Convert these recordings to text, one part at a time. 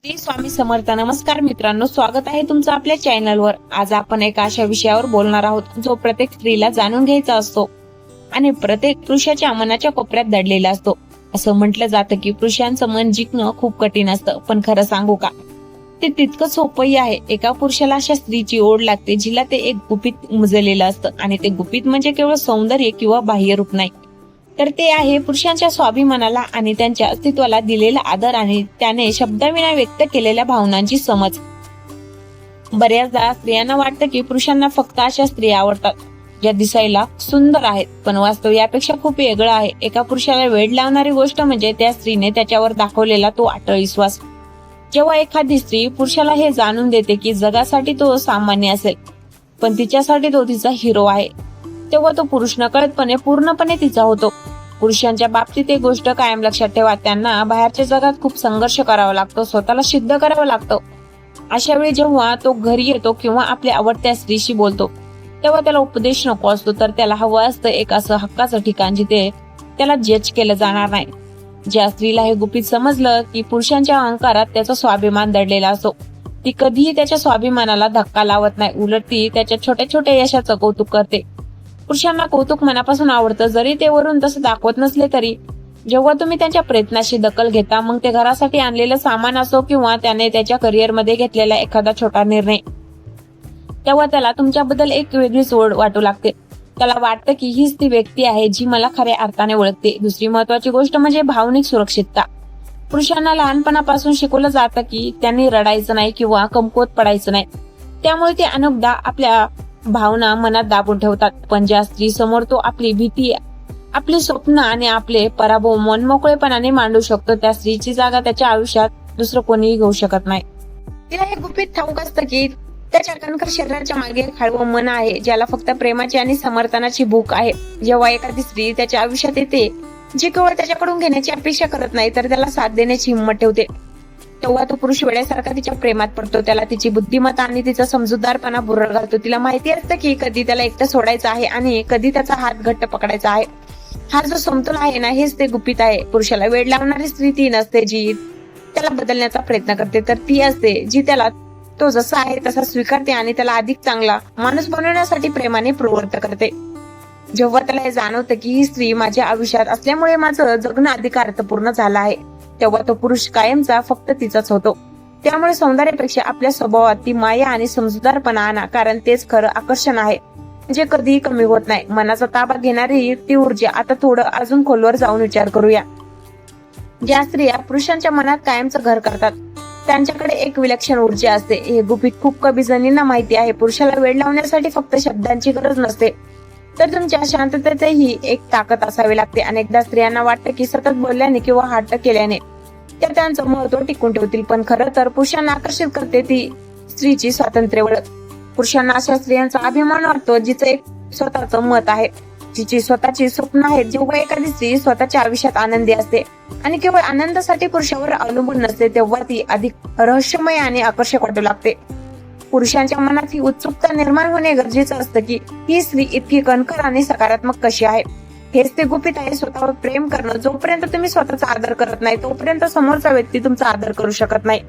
श्री स्वामी समर्थ. नमस्कार मित्रांनो, स्वागत आहे तुमचं आपल्या चॅनलवर. आज आपण एका अशा विषयावर बोलणार आहोत जो प्रत्येक स्त्रीला जाणून घ्यायचा असतो आणि प्रत्येक पुरुषाच्या मनाच्या कोपऱ्यात दडलेला असतो. असं म्हटलं जातं की पुरुषांचं मन जिंकणं खूप कठीण असतं, पण खरं सांगू का, ते तितकं सोपंही आहे. एका पुरुषाला अशा स्त्रीची ओढ लागते जिला ते एक गुपित मुजलेलं असतं, आणि ते गुपित म्हणजे केवळ सौंदर्य किंवा बाह्य रूप नाही, तर ते आहे पुरुषांच्या स्वाभिमानाला आणि त्यांच्या अस्तित्वाला दिलेला आदर आणि त्याने शब्दाविना व्यक्त केलेल्या भावनांची समज. बऱ्याचदा स्त्रियांना वाटतं की पुरुषांना फक्त अशा स्त्रिया आवडतात ज्या दिसायला सुंदर आहेत, पण वास्तव यापेक्षा खूप वेगळं आहे. एका पुरुषाला वेड लावणारी गोष्ट म्हणजे त्या स्त्रीने त्याच्यावर दाखवलेला तो अटळ विश्वास. जेव्हा एखादी स्त्री पुरुषाला हे जाणून देते की जगासाठी तो सामान्य असेल, पण तिच्यासाठी तो तिचा हिरो आहे, तेव्हा तो पुरुष नकळतपणे पूर्णपणे तिचा होतो. पुरुषांच्या बाबतीत एक गोष्ट कायम लक्षात ठेवा, त्यांना बाहेरच्या जगात खूप संघर्ष करावा लागतो, स्वतःला सिद्ध करावं लागतं. अशा वेळी जेव्हा तो घरी येतो किंवा आपल्या आवडत्या स्त्रीशी बोलतो, तेव्हा त्याला उपदेश नको असतो, तर त्याला हवं असतं एक असं हक्काचं ठिकाण जिथे त्याला जज केलं जाणार नाही. ज्या स्त्रीला हे गुपित समजलं की पुरुषांच्या अहंकारात त्याचा स्वाभिमान दडलेला असतो, ती कधीही त्याच्या स्वाभिमानाला धक्का लावत नाही, उलट ती त्याच्या छोट्या छोट्या यशाचं कौतुक करते. पुरुषांना कौतुक मनापासून आवडतं, जरी ते वरून तसं दाखवत नसले तरी. जेव्हा तुम्ही त्यांच्या प्रयत्नाशी दखल घेता, मग ते घरासाठी आणलेलं सामान असो किंवा त्याने त्याच्या करिअरमध्ये घेतलेला एखादा छोटा निर्णय, तेव्हा त्याला तुमच्याबद्दल एक वेगळीच ओढ वाटू लागते. त्याला वाटतं की हीच ती व्यक्ती आहे जी मला खऱ्या अर्थाने ओळखते. दुसरी महत्वाची गोष्ट म्हणजे भावनिक सुरक्षितता. पुरुषांना लहानपणापासून शिकवलं जातं की त्यांनी रडायचं नाही किंवा कमकुवत पडायचं नाही, त्यामुळे ते अनेकदा आपल्या भावना मनात दाबून ठेवतात. पण ज्या स्त्री समोर तो आपली भीती, आपली स्वप्न आणि आपले पराभव मनमोकळेपणाने मांडू शकतो, त्या स्त्रीची जागा त्याच्या आयुष्यात दुसरं कोणीही घेऊ शकत नाही. तिला हे गुपित ठाऊक असतं की त्याच्या कणखर शरीराच्या मागे एक हळवं मन आहे ज्याला फक्त प्रेमाची आणि समर्थनाची भूक आहे. जेव्हा एखादी स्त्री त्याच्या आयुष्यात येते जी केवळ त्याच्याकडून घेण्याची अपेक्षा करत नाही, तर त्याला साथ देण्याची हिंमत ठेवते, तेव्हा तो पुरुष वेड्यासारखा तिच्या प्रेमात पडतो. त्याला तिची बुद्धिमत्ता आणि तिचा समजूतदारपणा बुरळ घालतो. तिला माहिती असतं की कधी त्याला एकटं सोडायचं आहे आणि कधी त्याचा हात घट्ट पकडायचा आहे. हा जो समतोल आहे ना, हेच ते गुपित आहे. पुरुषाला वेड लावणारी स्त्री ती नसते जी त्याला बदलण्याचा प्रयत्न करते, तर ती असते जी त्याला तो जसा आहे तसा स्वीकारते आणि त्याला अधिक चांगला माणूस बनवण्यासाठी प्रेमाने प्रवृत्त करते. जेव्हा त्याला हे जाणवतं की ही स्त्री माझ्या आयुष्यात असल्यामुळे माझं जगणं अधिक अर्थपूर्ण झालं आहे, तेव्हा तो पुरुष कायमचा फक्त तिचाच होतो. त्यामुळे सौंदर्यापेक्षा आपल्या स्वभावात ती माया आणि समजूतदारपणा आणा, कारण तेच खरं आकर्षण आहे जे कधीही कमी होत नाही. मनाचा ताबा घेणारी ती ऊर्जा. आता थोडं अजून खोलवर जाऊन विचार करूया. ज्या स्त्रिया पुरुषांच्या मनात कायमचं घर करतात त्यांच्याकडे एक विलक्षण ऊर्जा असते. हे गुपित खूप कमी जणींना माहिती आहे. पुरुषाला वेड लावण्यासाठी फक्त शब्दांची गरज नसते, तर तुमच्या शांततेतही एक ताकद असावी लागते. अनेकदा स्त्रियांना वाटतं की सतत बोलल्याने किंवा हट्ट केल्याने त्या त्यांचं महत्व टिकून ठेवतील, पण खरं तर पुरुषांना आकर्षित करते ती स्त्रीची स्वातंत्र्य ओळख. पुरुषांना अशा स्त्रियांचा अभिमान वाटतो जिचं एक स्वतःचं मत आहे, जिची स्वतःची स्वप्न आहेत. जेव्हा एखादी स्त्री स्वतःच्या आयुष्यात आनंदी असते आणि केवळ आनंदासाठी पुरुषावर अवलंबून नसते, तेव्हा ती अधिक रहस्यमय आणि आकर्षक वाटू लागते. पुरुषांच्या मनात ही उत्सुकता निर्माण होणे गरजेचं असतं की ही स्त्री इतकी कणखर आणि सकारात्मक कशी आहे. हेच ते गुपित आहे. स्वतःवर प्रेम करणं. जोपर्यंत तुम्ही स्वतःचा आदर करत नाही, तोपर्यंत समोरचा व्यक्ती तुमचा आदर करू शकत नाही.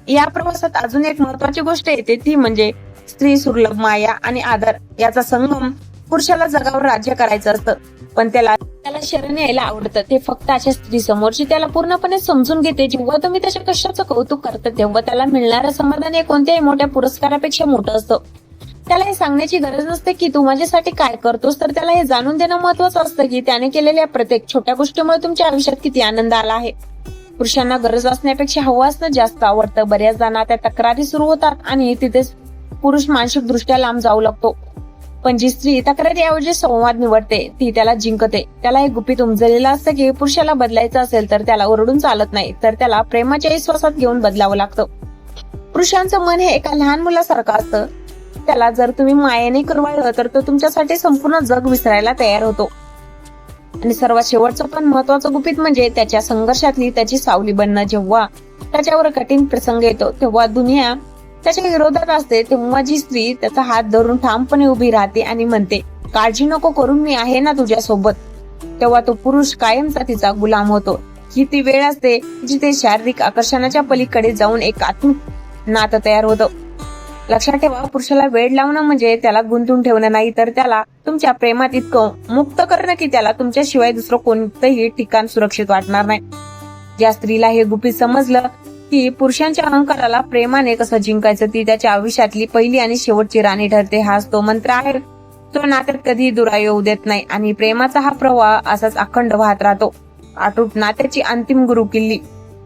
या प्रवासात अजून एक महत्वाची गोष्ट येते, ती म्हणजे स्त्री सुलभ माया आणि आदर याचा संगम. पुरुषाला जगावर राज्य करायचं असतं, पण त्याला शरण यायला आवडतं ते फक्त अशा स्त्री समोरची त्याला पूर्णपणे समजून घेते. जेव्हा तुम्ही त्याच्या कष्टाचं कौतुक करता, तेव्हा त्याला मिळणारं समाधान हे कोणत्याही मोठ्या पुरस्कारापेक्षा मोठं असतं. त्याला हे सांगण्याची गरज नसते की तू माझ्यासाठी काय करतोस, तर त्याला हे जाणून देणं महत्वाचं असतं की त्याने केलेल्या प्रत्येक छोट्या गोष्टीमुळे तुमच्या आयुष्यात किती आनंद आला आहे. पुरुषांना गरज असण्यापेक्षा हवं असणं जास्त आवडतं. बऱ्याचदा नात्या तक्रारी सुरू होतात आणि तिथेच पुरुष मानसिक दृष्ट्या लांब जाऊ लागतो, पण जी स्त्री तक्रारीऐवजी संवाद निवडते ती त्याला जिंकते. त्याला हे गुपित उमजलेलं असतं की पुरुषाला बदलायचं असेल तर त्याला ओरडून चालत नाही, तर त्याला प्रेमाच्या विश्वासात घेऊन बदलावं लागतं. पुरुषांचं मन हे एका लहान मुलासारखं असतं. त्याला जर तुम्ही मायेने कुरवाळलं तर तो तुमच्यासाठी संपूर्ण जग विसरायला तयार होतो. आणि सर्वात शेवटचं पण महत्वाचं गुपित म्हणजे त्याच्या संघर्षातली त्याची सावली बनणं. जेव्हा त्याच्यावर कठीण प्रसंग येतो, तेव्हा दुनिया त्याच्या विरोधात असते, तेव्हा जी स्त्री त्याचा हात धरून ठामपणे उभी राहते आणि म्हणते काळजी नको करू, मी आहे ना तुझ्या सोबत, तेव्हा तो पुरुष कायमचा तिचा गुलाम होतो. ही ती वेळ असते जिथे शारीरिक आकर्षणाच्या पलीकडे जाऊन एक आत्मिक नातं तयार होतं. लक्षात ठेवा, पुरुषाला वेळ लावणं म्हणजे त्याला गुंतून ठेवणं नाही, तर त्याला तुमच्या प्रेमात इतकं मुक्त करणं की त्याला तुमच्याशिवाय दुसरं कोणतंही ठिकाण सुरक्षित वाटणार नाही. ज्या स्त्रीला हे गुपित समजलं की पुरुषांच्या अहंकाराला प्रेमाने कसं जिंकायचं, ती त्याच्या आयुष्यातली पहिली आणि शेवटची राणी ठरते. हाच तो मंत्र आहे तो नात्यात कधी दुराई येऊ देत नाही आणि प्रेमाचा हा प्रवाह असाच अखंड वाहत राहतो. अटूट नात्याची अंतिम गुरुकिल्ली.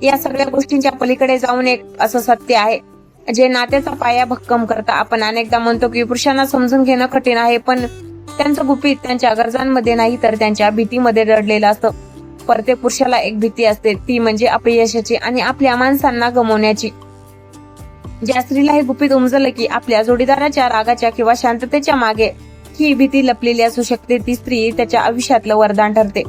या सगळ्या गोष्टींच्या पलीकडे जाऊन एक असं सत्य आहे जे नात्याचा पाया भक्कम करतं. आपण अनेकदा म्हणतो की पुरुषांना समजून घेणं कठीण आहे, पण त्यांचं गुपित त्यांच्या गरजांमध्ये नाही तर त्यांच्या भीतीमध्ये दडलेलं असतं. प्रत्येक पुरुषाला एक भीती असते, ती म्हणजे अपयशाची आणि आपल्या माणसांना गमावण्याची. ज्या स्त्रीला हे गुपित उमजलं की आपल्या जोडीदाराच्या रागाच्या किंवा शांततेच्या मागे ही भीती लपलेली असू शकते, ती स्त्री त्याच्या आयुष्यातलं वरदान ठरते.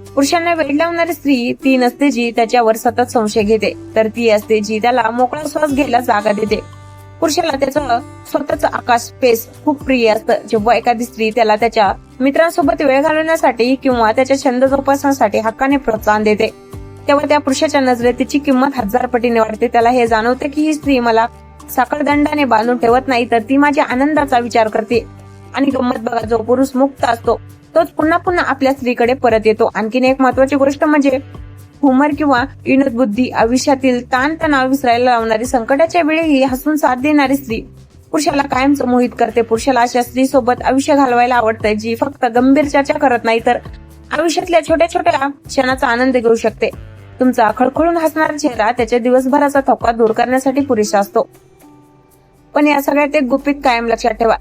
पुरुषांना वेळ लावणारी स्त्री ती नसते जी त्याच्यावर सतत संशय घेते, तर ती असते जी त्याला मोकळा श्वास घ्यायला जागा देते. पुरुषाला त्याचं स्वतःचं आकाश स्पेस खूप प्रिय असतं. जेव्हा एखादी स्त्री त्याला त्याच्या मित्रांसोबत वेळ घालवण्यासाठी किंवा त्याच्या छंद जोपासण्यासाठी हक्काने प्रोत्साहन देते, तेव्हा त्या पुरुषाच्या नजरेत तिची किंमत 1000 पटीने वाढते. त्याला हे जाणवते की ही स्त्री मला साखळदंडाने बांधून ठेवत नाही, तर ती माझ्या आनंदाचा विचार करते. आणि गंमत बघा, जो पुरुष मुक्त असतो तोच पुन्हा पुन्हा आपल्या स्त्रीकडे परत येतो. आणखीन एक महत्वाची गोष्ट म्हणजे हुमर किंवा विनोद बुद्धी. आयुष्यातील ताणतणाव विसरायला लावणारी, संकटाच्या वेळीही हसून साथ देणारी स्त्री पुरुषाला कायमच मोहित करते. पुरुषाला अशा स्त्री सोबत आयुष्य घालवायला आवडतं जी फक्त गंभीर चर्चा करत नाही तर आयुष्यातल्या छोट्या छोट्या क्षणाचा आनंद घेऊ शकते. तुमचा खळखळून हसणारा चेहरा त्याच्या दिवसभराचा थकवा दूर करण्यासाठी पुरेसा असतो. पण या सगळ्यात एक गुपित कायम लक्षात ठेवा,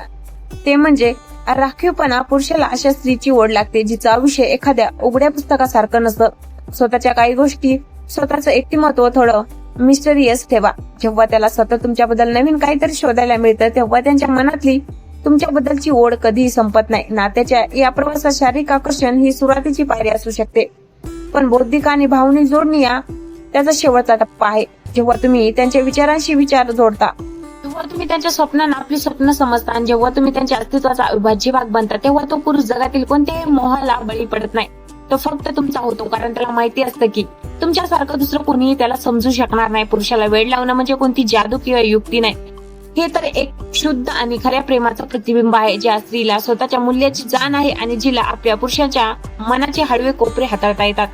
ते म्हणजे राखीवपणा. पुरुषाला अशा स्त्रीची ओढ लागते जिचं आयुष्य एखाद्या उघड्या पुस्तकासारखं नसतं. स्वतःच्या काही गोष्टी, स्वतःचं एकटीमत्व थोडं मिस्टरियस ठेवा. जेव्हा त्याला सतत तुमच्याबद्दल नवीन काहीतरी शोधायला मिळतं तेव्हा त्यांच्या मनातली तुमच्याबद्दलची ओढ कधीही संपत नाही. नात्याच्या या प्रवासात शारीरिक आकर्षण ही सुरुवातीची पायरी असू शकते, पण बौद्धिक आणि भावनिक जोडणी या त्याचा शेवटचा टप्पा आहे. जेव्हा तुम्ही त्यांच्या विचारांशी विचार जोडता, जेव्हा तुम्ही त्यांच्या स्वप्नांना आपली स्वप्न समजता आणि जेव्हा तुम्ही त्यांच्या अस्तित्वाचा अविभाज्य भाग बनता, तेव्हा तो पुरुष जगातील कोणत्याही मोहाला बळी पडत नाही. तो फक्त तुमचा होतो, कारण त्याला माहिती असतं की तुमच्यासारखं दुसरं कोणीही त्याला समजू शकणार नाही. पुरुषाला वेळ लावणं म्हणजे कोणती जादू किंवा युक्ती नाही, हे तर एक शुद्ध आणि खऱ्या प्रेमाचं प्रतिबिंब आहे. ज्या स्त्रीला स्वतःच्या मूल्याची जाण आहे आणि जिला आपल्या पुरुषाच्या मनाचे हळवे कोपरे हाताळता येतात,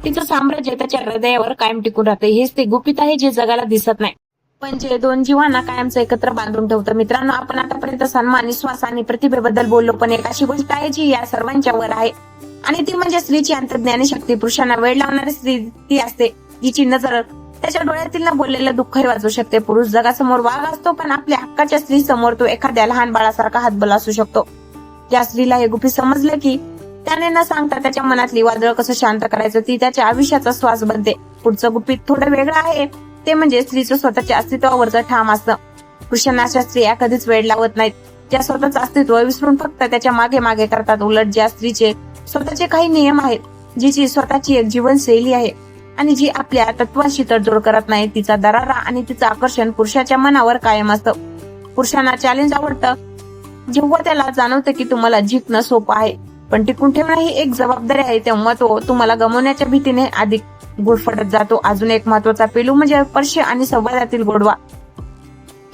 तिचं साम्राज्य त्याच्या हृदयावर कायम टिकून राहते. हेच ते गुपित आहे जे जगाला दिसत नाही, पण जे दोन जीवांना कायमचं एकत्र बांधून ठेवतं. मित्रांनो, आपण आतापर्यंत सन्मान, विश्वास आणि प्रतिभेबद्दल बोललो, पण एक अशी गोष्ट आहे जी या सर्वांच्या वर आहे आणि ती म्हणजे स्त्रीची अंतर्ज्ञानी शक्ती. पुरुषांना वेळ लावणारी स्त्री ती असते जिची नजर त्याच्या डोळ्यातील न बोललेलं दुःखही वाचू शकते. पुरुष जगासमोर वाघ असतो, पण आपल्या हक्काच्या स्त्री समोर तो एखाद्या लहान बाळासारखा हातबल असू शकतो. ज्या स्त्रीला हे गुपित समजलं की त्याने न सांगता त्याच्या मनातली वादळ कसं शांत करायचं, ती त्याच्या आयुष्याचा श्वास बनते. पुढचं गुपित थोडं वेगळं आहे, ते म्हणजे स्त्रीचं स्वतःच्या अस्तित्वावरचं ठाम असतं. पुरुषांना अशा स्त्रिया कधीच वेळ लावत नाहीत ज्या स्वतःचं अस्तित्व विसरून फक्त त्याच्या मागे मागे करतात. उलट ज्या स्त्रीचे स्वतःचे काही नियम आहेत, जिची स्वतःची एक जीवनशैली आहे आणि जी आपल्या तत्वांशी तडजोड करत नाही, तिचा दरारा आणि तिचं आकर्षण पुरुषाच्या मनावर कायम असतं. पुरुषांना चॅलेंज आवडतं जेव्हा त्याला जाणवतं की तुम्हाला जिंकणं सोपं आहे, पण टिकून ठेवणं ही एक जबाबदारी आहे. तेव्हा तो तुम्हाला गमावण्याच्या भीतीने अधिक गुरफटत जातो. अजून एक महत्वाचा पेलू म्हणजे स्पर्श आणि संवादातील गोडवा.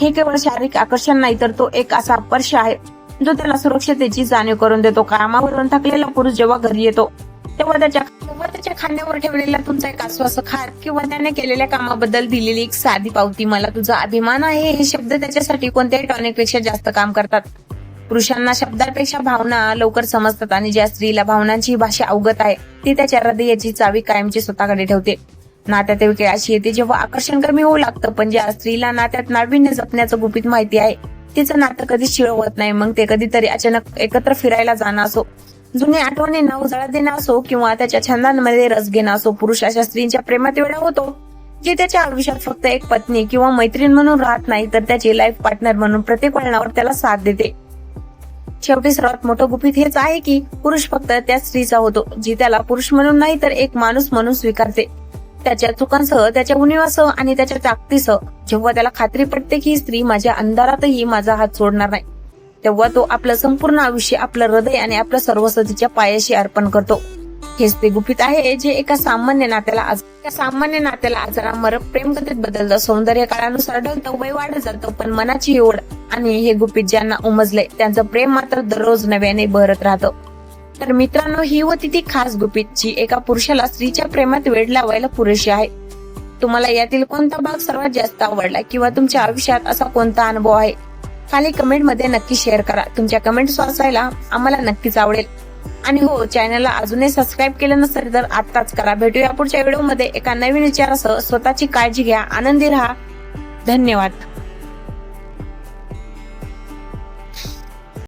हे केवळ शारीरिक आकर्षण नाही, तर तो एक असा स्पर्श आहे जो त्याला सुरक्षतेची जाणीव करून देतो. कामावरून थकलेला पुरुष जेव्हा घरी येतो तेव्हा त्याच्या खांद्यावर ठेवलेला तुमचा एक आश्वासक हात किंवा त्याने केलेल्या कामाबद्दल दिलेली एक साधी पावती, मला तुझा अभिमान आहे, हे शब्द त्याच्यासाठी कोणत्याही टॉनिकपेक्षा जास्त काम करतात. पुरुषांना शब्दांपेक्षा भावना लवकर समजतात आणि ज्या स्त्रीला भावनांची भाषा अवगत आहे ती त्याच्या हृदयाची चावी कायमची स्वतःकडे ठेवते. नात्यात वेळ अशी येते जेव्हा आकर्षण कमी होऊ लागतं, पण ज्या स्त्रीला नात्यात नाविन्य जपण्याचं गुपित माहिती आहे तिचं नातं कधीच शिळ होत नाही. मग ते कधीतरी अचानक एकत्र फिरायला जाणं असो, जुन्या आठवणींना उजाळा देणं असो किंवा त्याच्या छंदांमध्ये रस घेणं असो, पुरुष अशा स्त्रीच्या प्रेमात वेळा होतो जी त्याच्या आयुष्यात फक्त एक पत्नी किंवा मैत्रीण म्हणून राहत नाही, तर त्याची लाईफ पार्टनर म्हणून प्रत्येक वळणावर त्याला साथ देते. शेवटी सर्वात मोठं गुपित हेच आहे की पुरुष फक्त त्या स्त्रीचा होतो जी त्याला पुरुष म्हणून नाही तर एक माणूस म्हणून स्वीकारते, त्याच्या चुकांसह, त्याच्या उणिवासह आणि त्याच्या ताकदीसह. जेव्हा त्याला खात्री पडते की ही स्त्री माझ्या अंधारातही माझा हात सोडणार नाही, तेव्हा तो आपलं संपूर्ण आयुष्य, आपलं हृदय आणि आपलं सर्वस्व तिच्या पायाशी अर्पण करतो. हेच ते गुपित आहे जे एका सामान्य नात्याला आजारामर प्रेम कथेत बदलतं. सौंदर्य काळानुसार ढळतं, वय वाढत जातं, पण मनाची ओढ आणि हे गुपित ज्यांना उमजलंय त्यांचं प्रेम मात्र दररोज नव्याने बहरत राहतं. तर मित्रांनो, ही होती ती खास गुपित जी एका पुरुषाला स्त्रीच्या प्रेमात वेड लावायला पुरेशी आहे. तुम्हाला यातील कोणता भाग सर्वात जास्त आवडला किंवा तुमच्या आयुष्यात असा कोणता अनुभव आहे, खाली कमेंट मध्ये नक्की शेअर करा. तुमच्या कमेंट्स वाचायला आम्हाला नक्कीच आवडेल. आणि हो, चॅनलला अजूनही सबस्क्राईब केलं नसेल तर आत्ताच करा. भेटूया पुढच्या व्हिडिओ मध्ये एका नवीन विचारासह. स्वतःची काळजी घ्या, आनंदी राहा. धन्यवाद.